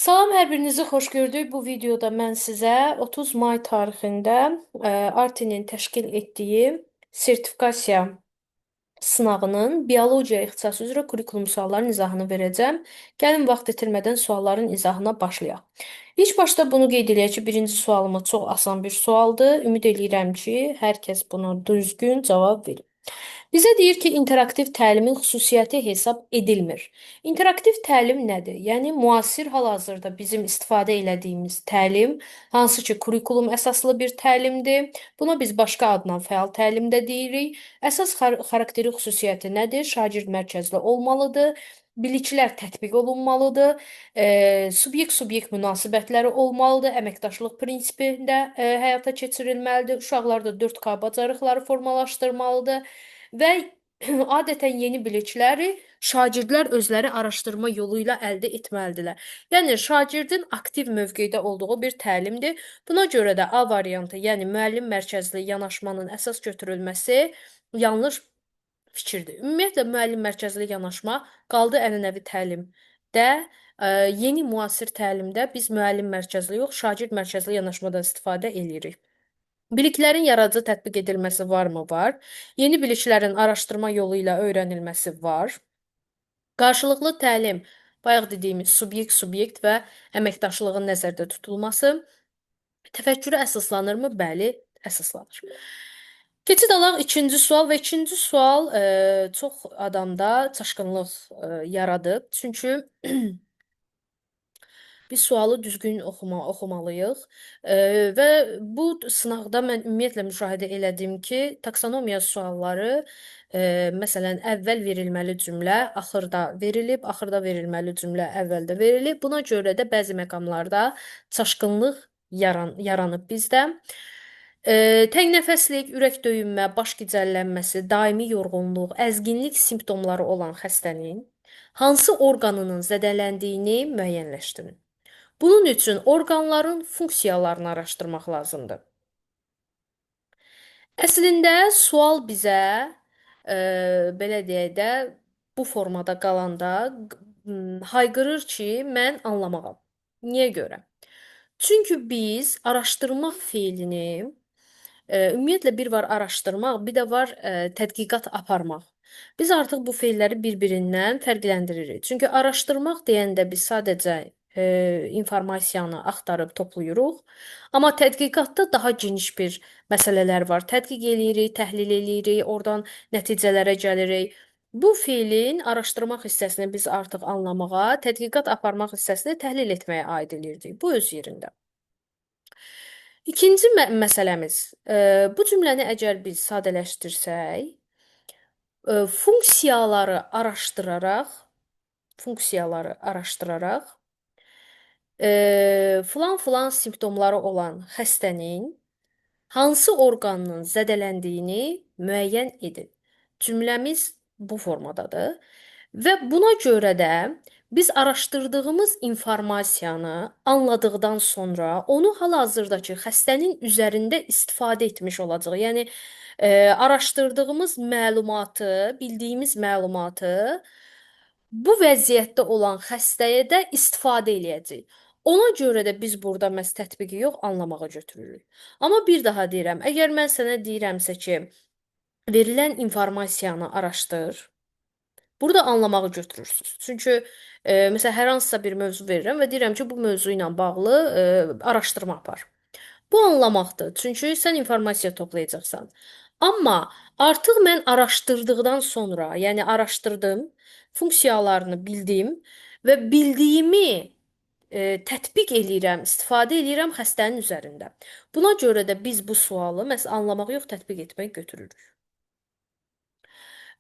Salam, hər birinizi xoş gördük. Bu videoda mən sizə 30 may tarixində Artinin təşkil etdiyi sertifikasiya sınavının biologiya ixtisası üzrə kurikulum suallarının izahını verəcəm. Gəlin vaxt itirmədən sualların izahına başlayaq. İlk başda bunu qeyd eləyək ki, birinci sualımız çox asan bir sualdır. Ümid eləyirəm ki, hər kəs buna düzgün cavab verir. Bizə deyir ki, interaktiv təlimin xüsusiyyəti hesab edilmir. İnteraktiv təlim nədir? Yəni müasir hal-hazırda bizim istifadə elədiyimiz təlim, hansı ki, kurikulum əsaslı bir təlimdir. Buna biz başqa adla fəal təlim də deyirik. Əsas xarakteri xüsusiyyəti nədir? Şagird mərkəzli olmalıdır. Biliklər tətbiq olunmalıdır. Subyekt-subyekt münasibətləri olmalıdır. Əməkdaşlıq prinsipində həyata keçirilməlidir. Uşaqlarda 4K bacarıqları formalaşdırmalıdır və adətən yeni bilikləri şagirdlər özləri araşdırma yolu ilə əldə etməlidirlər. Yəni şagirdin aktiv mövqedə olduğu bir təlimdir. Buna görə də A variantı, yəni müəllim mərkəzli yanaşmanın əsas götürülməsi yanlış fikirdir. Ümumiyyətlə müəllim mərkəzli yanaşma qaldı ənənəvi təlimdə, yeni müasir təlimdə biz müəllim mərkəzli yox, şagird mərkəzli yanaşmadan istifadə eləyirik. Biliklərin yaradıcı tətbiq edilməsi varmı? Var. Yeni biliklərin araşdırma yolu ilə öyrənilməsi var. Qarşılıqlı təlim, bayaq dediyimiz subyekt və əməkdaşlığın nəzərdə tutulması. Təfəkkürə əsaslanırmı? Bəli, əsaslanır. Keçid alaq ikinci sual və ikinci sual çox adamda çaşqınlıq yaradıb. Çünki biz sualı düzgün oxumalıyıq. Və bu sınaqda mən ümumiyyətlə müşahidə elədim ki, taksonomiya sualları məsələn əvvəl verilməli cümlə axırda verilib, axırda verilməli cümlə əvvəldə verilib. Buna görə də bəzi məqamlarda çaşqınlıq yaranıb bizdə. Təngnəfəslik, ürək döyünmə, baş gicəllənməsi, daimi yorğunluq, əzginlik simptomları olan xəstənin hansı orqanının zədələndiyini müəyyənləşdirin. Bunun üçün orqanların funksiyalarını araşdırmaq lazımdır. Əslində sual bizə belə deyək də bu formada qalanda hayqırır ki, mən anlamağam. Niyə görə? Çünki biz araşdırmaq feilini ümumiyyətlə bir var araşdırmaq, bir də var tədqiqat aparmaq. Biz artıq bu feilləri bir-birindən fərqləndiririk. Çünki araşdırmaq deyəndə biz sadəcə informasiyanı axtarıb toplayırıq. Amma tədqiqatda daha geniş bir məsələlər var. Tədqiq eləyirik, təhlil eləyirik, oradan nəticələrə gəlirik. Bu feilin araşdırmaq hissəsini biz artıq anlamağa, tədqiqat aparmaq hissəsini təhlil etməyə aid eləyirdik. Bu öz yerində. İkinci məsələmiz, bu cümləni əgər biz sadələşdirsək, funksiyaları araşdıraraq filan simptomları olan xəstənin hansı orqanının zədələndiyini müəyyən edin. Cümləmiz bu formadadır və buna görə də biz araşdırdığımız informasiyanı anladıqdan sonra onu hal-hazırdakı xəstənin üzərində istifadə etmiş olacağıq. Yəni araşdırdığımız məlumatı, bildiyimiz məlumatı bu vəziyyətdə olan xəstəyə də istifadə eləyəcəyik. Ona görə də biz burada məhz tətbiqi yox, anlamağa götürürük. Amma bir daha deyirəm, əgər mən sənə deyirəmsə ki, verilən informasiyanı araşdır, burada anlamağı götürürsünüz. Çünki məsələn hər hansısa bir mövzu verirəm və deyirəm ki, bu mövzu ilə bağlı araşdırma apar. Bu anlamaqdır. Çünki sən informasiya toplayacaqsan. Amma artıq mən araşdırdıqdan sonra, yəni araşdırdım, funksiyalarını bildim və bildiyimi tətbiq eləyirəm, istifadə eləyirəm xəstənin üzərində. Buna görə də biz bu sualı məhz anlamaq yox, tətbiq etmək götürürük.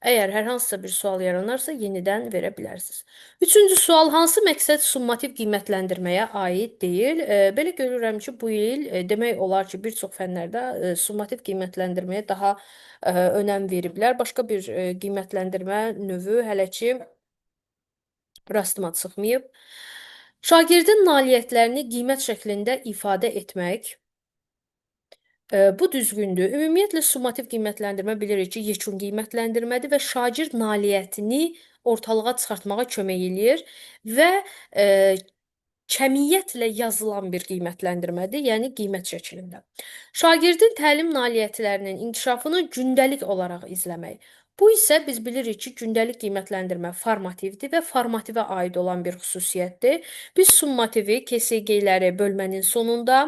Əgər hər hansısa bir sual yaranarsa, yenidən verə bilərsiniz. Üçüncü sual, hansı məqsəd summativ qiymətləndirməyə aid deyil? Belə görürəm ki, bu il demək olar ki, bir çox fənlərdə summativ qiymətləndirməyə daha önəm veriblər. Başqa bir qiymətləndirmə növü hələ ki rastıma çıxmayıb. Şagirdin nailiyyətlərini qiymət şəklində ifadə etmək. Bu düzgündür. Ümumiyyətlə summativ qiymətləndirmə bilirik ki, yekun qiymətləndirmədir və şagird nailiyyətini ortalığa çıxartmağa kömək eləyir və kəmiyyətlə yazılan bir qiymətləndirmədir, yəni qiymət şəklində. Şagirdin təlim nailiyyətlərinin inkişafını gündəlik olaraq izləmək. Bu isə biz bilirik ki, gündəlik qiymətləndirmə formativdir və formativə aid olan bir xüsusiyyətdir. Biz summativi KSG-ləri bölmənin sonunda,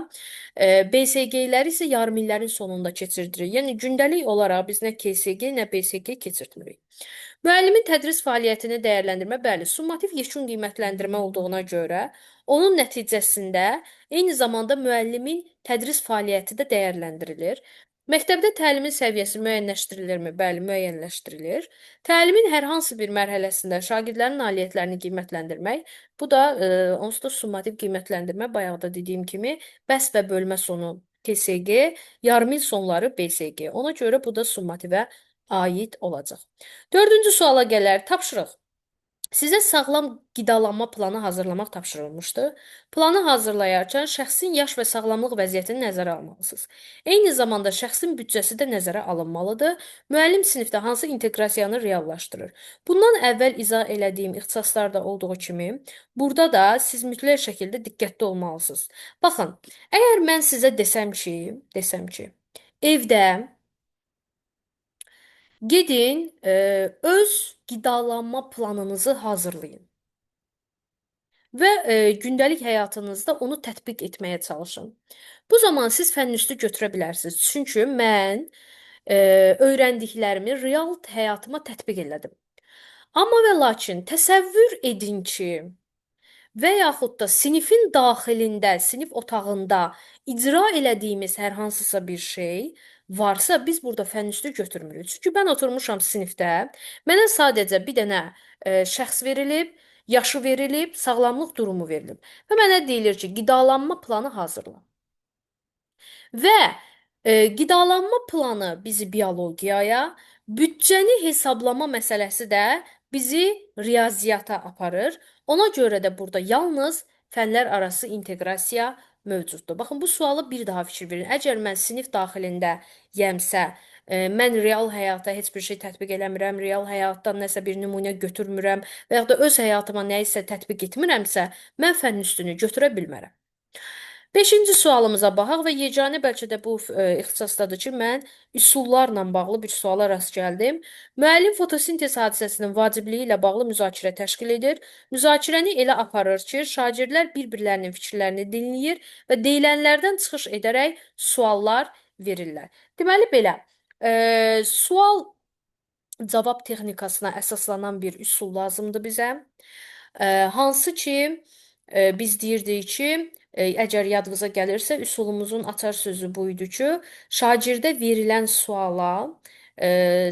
BSG-ləri isə yarımillərin sonunda keçirdirik. Yəni gündəlik olaraq biz nə KSG, nə BSG keçirtmirik. Müəllimin tədris fəaliyyətini dəyərləndirmə, bəli, summativ yekun qiymətləndirmə olduğuna görə, onun nəticəsində eyni zamanda müəllimin tədris fəaliyyəti də dəyərləndirilir. Məktəbdə təlimin səviyyəsi müəyyənləşdirilirmi? Bəli, müəyyənləşdirilir. Təlimin hər hansı bir mərhələsində şagirdlərin nailiyyətlərini qiymətləndirmək, bu da onsuz da summativ qiymətləndirmə, bayaq da dediyim kimi, bəs və bölmə sonu KSG, yarımil sonları BSG. Ona görə bu da summativə aid olacaq. Dördüncü suala gələr. Tapşırıq. Sizə sağlam qidalanma planı hazırlamaq tapşırılmışdı. Planı hazırlayarkən şəxsin yaş və sağlamlıq vəziyyətini nəzərə almalısınız. Eyni zamanda şəxsin büdcəsi də nəzərə alınmalıdır. Müəllim sinifdə hansı inteqrasiyanı reallaşdırır? Bundan əvvəl izah elədiyim ixtisaslarda olduğu kimi, burada da siz mütləq şəkildə diqqətli olmalısınız. Baxın, əgər mən sizə desəm ki, evdə gedin, öz qidalanma planınızı hazırlayın və gündəlik həyatınızda onu tətbiq etməyə çalışın. Bu zaman siz fənniüstü götürə bilərsiniz. Çünki mən öyrəndiklərimi real həyatıma tətbiq elədim. Amma və lakin təsəvvür edin ki, və yaxud da sinifin daxilində, sinif otağında icra elədiyimiz hər hansısa bir şey varsa, biz burada fənüstü götürmürük. Çünki mən oturmuşam sinifdə, mənə sadəcə bir dənə şəxs verilib, yaşı verilib, sağlamlıq durumu verilib və mənə deyilir ki, qidalanma planı hazırla. Və qidalanma planı bizi biologiyaya, büdcəni hesablama məsələsi də bizi riyaziyyata aparır. Ona görə də burada yalnız fənlər arası inteqrasiya mövcuddur. Baxın, bu sualı bir daha fikir verin. Əgər mən sinif daxilində yəmsə, mən real həyata heç bir şey tətbiq eləmirəm, real həyatdan nəsə bir nümunə götürmürəm və ya da öz həyatıma nə isə tətbiq etmirəmsə, mən fənn üstünü götürə bilmərəm. Beşinci sualımıza baxaq və yeganə bəlkə də bu ixtisasdadır ki, mən üsullarla bağlı bir suala rast gəldim. Müəllim fotosintez hadisəsinin vacibliyi ilə bağlı müzakirə təşkil edir. Müzakirəni elə aparır ki, şagirdlər bir-birlərinin fikirlərini dinləyir və deyilənlərdən çıxış edərək suallar verirlər. Deməli belə, sual cavab texnikasına əsaslanan bir üsul lazımdır bizə. Hansı ki, biz deyirdik ki, əgər yadınıza gəlirsə, üsulumuzun açar sözü bu idi ki, şagirdə verilən suala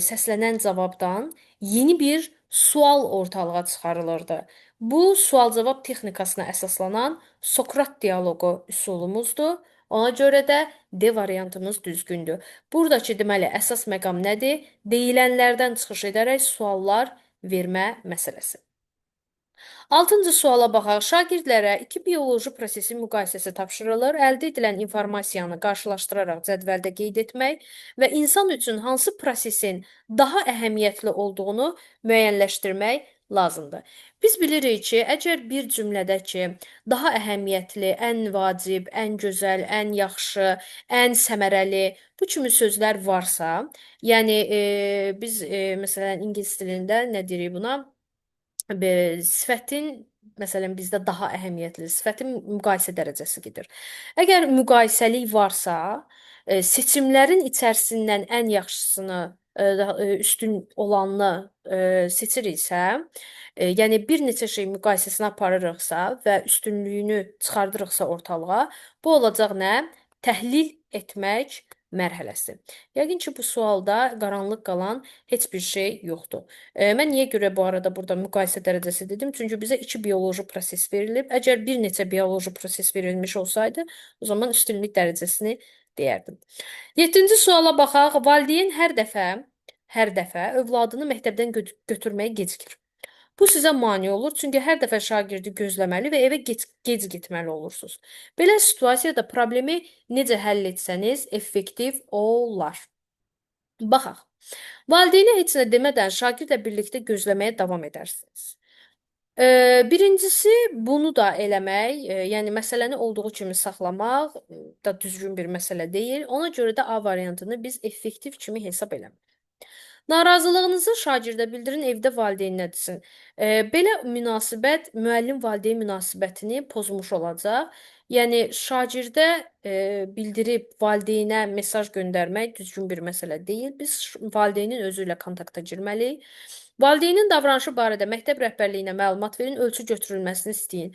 səslənən cavabdan yeni bir sual ortalığa çıxarılırdı. Bu, sual-cavab texnikasına əsaslanan Sokrat dialoqu üsulumuzdur. Ona görə də D variantımız düzgündür. Buradakı deməli əsas məqam nədir? Deyilənlərdən çıxış edərək suallar vermə məsələsi. Altıncı suala baxaq. Şagirdlərə iki bioloji prosesin müqayisəsi tapşırılır. Əldə edilən informasiyanı qarşılaşdıraraq cədvəldə qeyd etmək və insan üçün hansı prosesin daha əhəmiyyətli olduğunu müəyyənləşdirmək lazımdır. Biz bilirik ki, əgər bir cümlədəki daha əhəmiyyətli, ən vacib, ən gözəl, ən yaxşı, ən səmərəli bu kimi sözlər varsa, yəni biz məsələn ingilis dilində nə deyirik buna? Sifətin məsələn bizdə daha əhəmiyyətli sifətin müqayisə dərəcəsi gedir. Əgər müqayisəlik varsa, seçimlərin içərisindən ən yaxşısını, üstün olanını seçiriksə, yəni bir neçə şey müqayisəsini aparırıqsa və üstünlüyünü çıxardırıqsa ortalığa, bu olacaq nə? Təhlil etmək mərhələsi. Yəqin ki, bu sualda qaranlıq qalan heç bir şey yoxdur. Mən niyə görə bu arada burada müqayisə dərəcəsi dedim? Çünki bizə iki bioloji proses verilib. Əgər bir neçə bioloji proses verilmiş olsaydı, o zaman üstünlük dərəcəsini deyərdim. 7-ci suala baxaq. Valideyn hər dəfə övladını məktəbdən götürməyə gecikir. Bu sizə mane olur, çünki hər dəfə şagirdi gözləməli və evə gec getməli olursunuz. Belə situasiyada problemi necə həll etsəniz effektiv olar. Baxaq. Valideynə heç nə demədən şagirdlə birlikdə gözləməyə davam edərsiniz. Birincisi bunu da eləmək, yəni məsələni olduğu kimi saxlamaq da düzgün bir məsələ deyil. Ona görə də A variantını biz effektiv kimi hesab eləmirik. Narazılığınızı şagirdə bildirin, evdə valideyninə desin. Belə münasibət müəllim-valideyn münasibətini pozmuş olacaq. Yəni şagirdə bildirib valideynə mesaj göndərmək düzgün bir məsələ deyil. Biz valideynin özü ilə kontakta girməliyik. Valideynin davranışı barədə məktəb rəhbərliyinə məlumat verin, ölçü götürülməsini istəyin.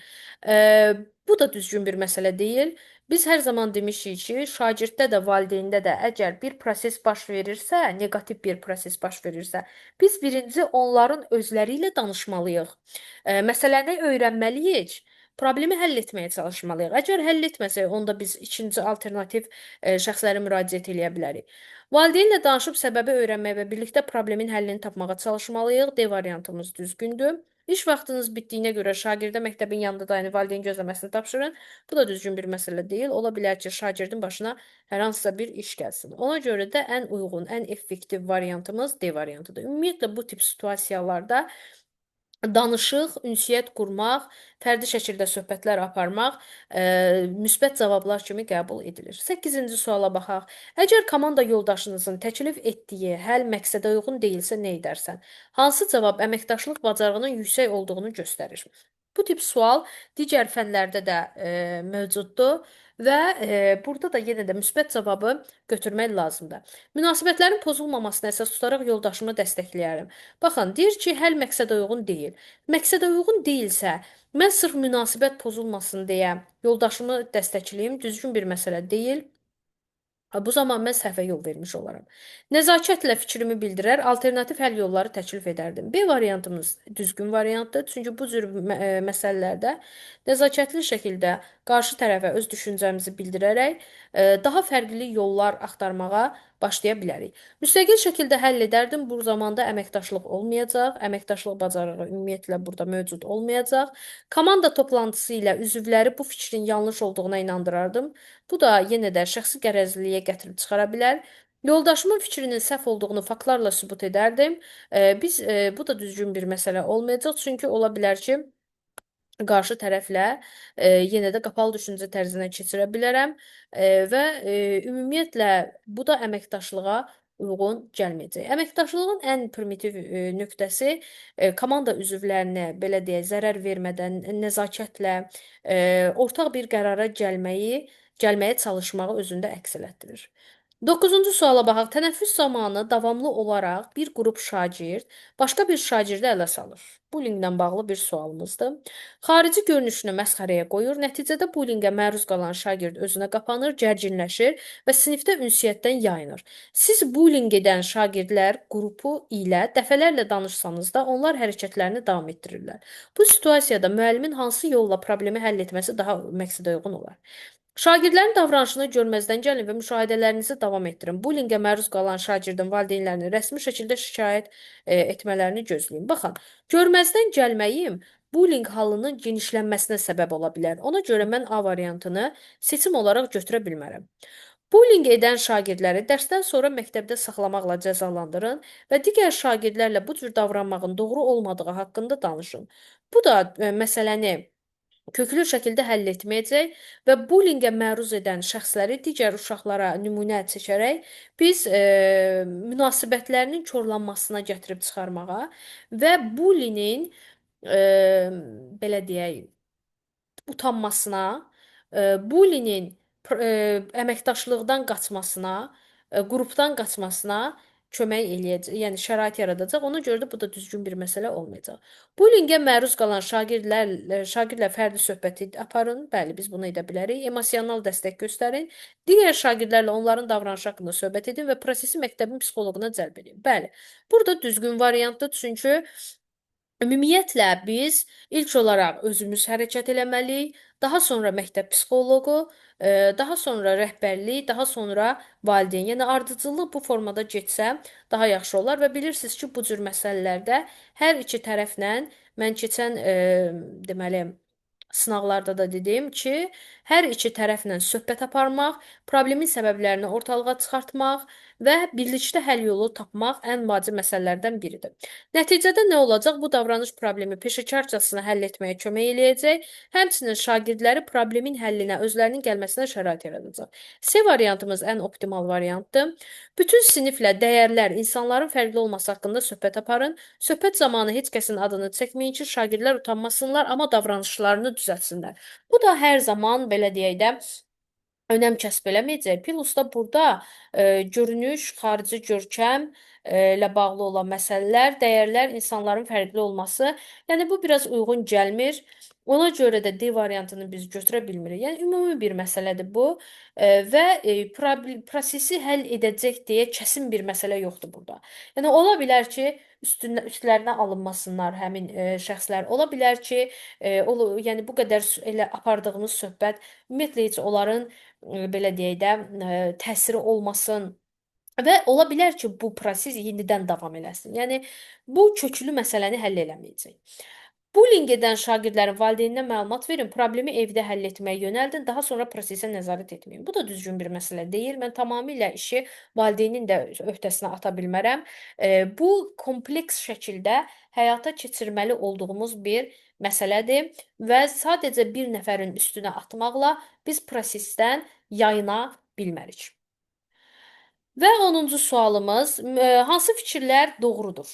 Bu da düzgün bir məsələ deyil. Biz hər zaman demişik ki, şagirddə də, valideyndə də əgər bir proses baş verirsə, neqativ bir proses baş verirsə, biz birinci onların özləri ilə danışmalıyıq. Məsələni öyrənməliyik. Problemi həll etməyə çalışmalıyıq. Əgər həll etməsək, onda biz ikinci alternativ şəxslərə müraciət edə bilərik. Valideynlə danışıb səbəbi öyrənmək və birlikdə problemin həllini tapmağa çalışmalıyıq. D variantımız düzgündür. İş vaxtınız bitdiyinə görə şagirdə məktəbin yanında dayanıb valideyn gözləməsini tapşırın. Bu da düzgün bir məsələ deyil. Ola bilər ki, şagirdin başına hər hansısa bir iş gəlsin. Ona görə də ən uyğun, ən effektiv variantımız D variantıdır. Ümumiyyətlə bu tip situasiyalarda danışıq, ünsiyyət qurmaq, fərdi şəkildə söhbətlər aparmaq müsbət cavablar kimi qəbul edilir. 8-ci suala baxaq. Əgər komanda yoldaşınızın təklif etdiyi həll məqsədə uyğun deyilsə nə edərsən? Hansı cavab əməkdaşlıq bacarığının yüksək olduğunu göstərir? Bu tip sual digər fənlərdə də mövcuddur və burada da yenə də müsbət cavabı götürmək lazımdır. Münasibətlərin pozulmamasına əsas tutaraq yoldaşımı dəstəkləyərəm. Baxın, deyir ki, həll məqsədə uyğun deyil. Məqsədə uyğun deyilsə, mən sırf münasibət pozulmasın deyə yoldaşımı dəstəkləyim, düzgün bir məsələ deyil. Bu zaman mən səhvə yol vermiş olaram. Nəzakətlə fikrimi bildirər, alternativ həll yolları təklif edərdim. B variantımız düzgün variantdır. Çünki bu cür məsələlərdə nəzakətli şəkildə qarşı tərəfə öz düşüncəmizi bildirərək daha fərqli yollar axtarmağa başlaya bilərik. Müstəqil şəkildə həll edərdim. Bu zamanda əməkdaşlıq olmayacaq, əməkdaşlıq bacarığı ümumiyyətlə burada mövcud olmayacaq. Komanda toplantısı ilə üzvləri bu fikrin yanlış olduğuna inandırardım. Bu da yenə də şəxsi qərəzliliyə gətirib çıxara bilər. Yoldaşımın fikrinin səhv olduğunu faktlarla sübut edərdim. Bu da düzgün bir məsələ olmayacaq, çünki ola bilər ki, qarşı tərəflə yenə də qapalı düşüncə tərzinə keçirə bilərəm və ümumiyyətlə bu da əməkdaşlığa uyğun gəlməyəcək. Əməkdaşlığın ən primitiv nöqtəsi komanda üzvlərinə belə deyək, zərər vermədən nəzakətlə ortaq bir qərara gəlməyə çalışmağı özündə əks elətdirir. 9-cu suala baxaq. Tənəffüs zamanı davamlı olaraq bir qrup şagird başqa bir şagirdi ələ salır. Bullyinglə bağlı bir sualımızdır. Xarici görünüşünü məsxərəyə qoyur. Nəticədə bullyingə məruz qalan şagird özünə qapanır, gərginləşir və sinifdə ünsiyyətdən yayınır. Siz bullying edən şagirdlər qrupu ilə dəfələrlə danışsanız da onlar hərəkətlərini davam etdirirlər. Bu situasiyada müəllimin hansı yolla problemi həll etməsi daha məqsədə uyğun olar? Şagirdlərin davranışını görməzdən gəlin və müşahidələrinizi davam etdirin. Bullyingə məruz qalan şagirdin valideynlərini rəsmi şəkildə şikayət etmələrini gözləyin. Baxın, görməzdən gəlməyim bullying halının genişlənməsinə səbəb ola bilər. Ona görə mən A variantını seçim olaraq götürə bilmərəm. Bullying edən şagirdləri dərsdən sonra məktəbdə saxlamaqla cəzalandırın və digər şagirdlərlə bu cür davranmağın doğru olmadığı haqqında danışın. Bu da məsələni köklü şəkildə həll etməyəcək və bullyingə məruz edən şəxsləri digər uşaqlara nümunə çəkərək biz münasibətlərinin korlanmasına gətirib çıxarmağa və bullinin e, belə deyək, utanmasına, bullinin əməkdaşlıqdan qaçmasına, qrupdan qaçmasına kömək eləyəcək, yəni şərait yaradacaq. Ona görə də bu da düzgün bir məsələ olmayacaq. Bullyingə məruz qalan şagirdlə fərdi söhbəti aparın. Bəli, biz bunu edə bilərik. Emosional dəstək göstərin. Digər şagirdlərlə onların davranışı haqqında söhbət edin və prosesi məktəbin psixoloquna cəlb edin. Bəli, burada düzgün variantdır, çünki ümumiyyətlə biz ilk olaraq özümüz hərəkət eləməliyik, daha sonra məktəb psixoloqu, daha sonra rəhbərlik, daha sonra valideyn. Yəni ardıcıllıq bu formada getsə daha yaxşı olar və bilirsiniz ki, bu cür məsələlərdə hər iki tərəflə mən keçən deməli sınaqlarda da dedim ki, hər iki tərəflə söhbət aparmaq, problemin səbəblərini ortalığa çıxartmaq və birlikdə həll yolu tapmaq ən vacib məsələlərdən biridir. Nəticədə nə olacaq? Bu davranış problemi peşəkarcasına həll etməyə kömək eləyəcək, həmçinin şagirdləri problemin həllinə özlərinin gəlməsinə şərait yaradacaq. C variantımız ən optimal variantdır. Bütün siniflə dəyərlər, insanların fərqli olması haqqında söhbət aparın. Söhbət zamanı heç kəsin adını çəkməyin ki, şagirdlər utanmasınlar, amma davranışlarını düzəltsinlər. Bu da hər zaman belə deyək də önəm kəsb eləməyəcək. Plus da burada görünüş, xarici görkəm ilə bağlı olan məsələlər, dəyərlər, insanların fərqli olması, yəni bu biraz uyğun gəlmir. Ona görə də D variantını biz götürə bilmirik. Yəni ümumi bir məsələdir bu və prosesi həll edəcək deyə kəsin bir məsələ yoxdur burada. Yəni ola bilər ki, üstlərinə alınmasınlar həmin şəxslər. Ola bilər ki, yəni bu qədər elə apardığımız söhbət ümumiyyətlə heç onların belə deyək də, təsiri olmasın və ola bilər ki, bu proses yenidən davam eləsin. Yəni bu köklü məsələni həll eləməyəcək. Bullying edən şagirdlərin valideyninə məlumat verin, problemi evdə həll etməyə yönəldin, daha sonra prosesə nəzarət etməyin. Bu da düzgün bir məsələ deyil. Mən tamamilə işi valideynin də öhdəsinə ata bilmərəm. Bu kompleks şəkildə həyata keçirməli olduğumuz bir məsələdir və sadəcə bir nəfərin üstünə atmaqla biz prosesdən yayına bilmərik. Və 10-cu sualımız, hansı fikirlər doğrudur?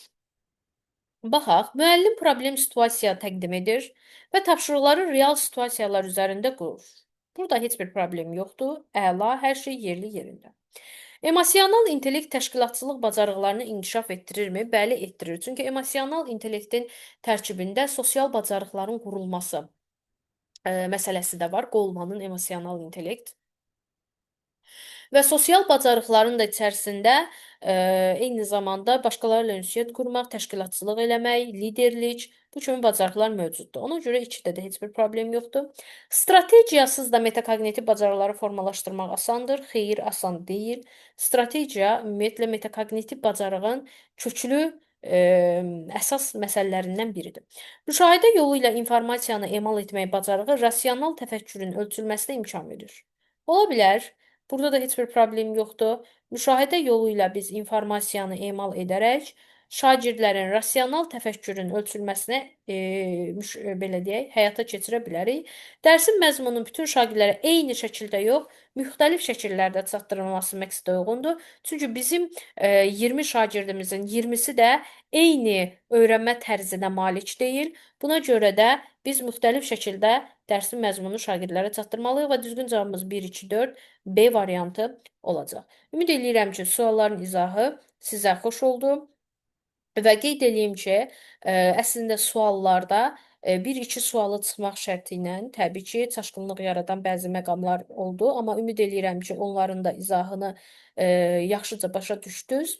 Baxaq, müəllim problem situasiya təqdim edir və tapşırıqları real situasiyalar üzərində qurur. Burada heç bir problem yoxdur. Əla, hər şey yerli yerində. Emosional intellekt təşkilatçılıq bacarıqlarını inkişaf etdirirmi? Bəli, etdirir. Çünki emosional intellektin tərkibində sosial bacarıqların qurulması məsələsi də var. Qolmanın emosional intellekt. Və sosial bacarıqların da içərisində eyni zamanda başqaları ilə ünsiyyət qurmaq, təşkilatçılıq eləmək, liderlik, bu kimi bacarıqlar mövcuddur. Ona görə ikidə də heç bir problem yoxdur. Strategiyasız da metakognitiv bacarıqları formalaşdırmaq asandır. Xeyr, asan deyil. Strategiya ümumiyyətlə metakognitiv bacarığın köklü əsas məsələlərindən biridir. Müşahidə yolu ilə informasiyanı emal etmək bacarığı rasional təfəkkürün ölçülməsinə imkan verir. Ola bilər, burada da heç bir problem yoxdur. Müşahidə yolu ilə biz informasiyanı emal edərək şagirdlərin rasional təfəkkürün ölçülməsinə belə deyək, həyata keçirə bilərik. Dərsin məzmunu bütün şagirdlərə eyni şəkildə yox, müxtəlif şəkillərdə çatdırılması məqsədə uyğundur. Çünki bizim 20 şagirdimizin 20-si də eyni öyrənmə tərzinə malik deyil. Buna görə də biz müxtəlif şəkildə dərsin məzmununu şagirdlərə çatdırmalıyıq və düzgün cavabımız 1, 2, 4 B variantı olacaq. Ümid edirəm ki, sualların izahı sizə xoş oldu. Və qeyd eləyim ki, əslində suallarda 1-2 sualı çıxmaq şərti ilə təbii ki, çaşqınlıq yaradan bəzi məqamlar oldu, amma ümid eləyirəm ki, onların da izahını yaxşıca başa düşdünüz.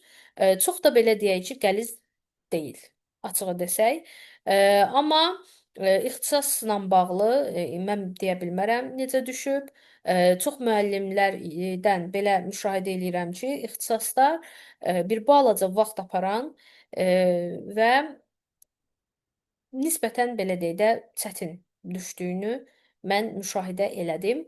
Çox da belə deyək ki, qəliz deyil, açığı desək. Amma ixtisasla bağlı mən deyə bilmərəm necə düşüb. Çox müəllimlərdən belə müşahidə eləyirəm ki, ixtisasda bir balaca vaxt aparan və nisbətən belə deyək də çətin düşdüyünü mən müşahidə elədim.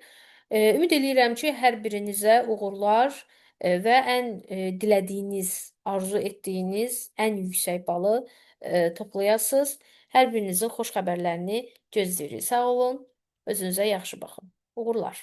Ümid eləyirəm ki, hər birinizə uğurlar və ən dilədiyiniz, arzu etdiyiniz ən yüksək balı toplayasınız. Hər birinizin xoş xəbərlərini gözləyirik. Sağ olun, özünüzə yaxşı baxın. Uğurlar.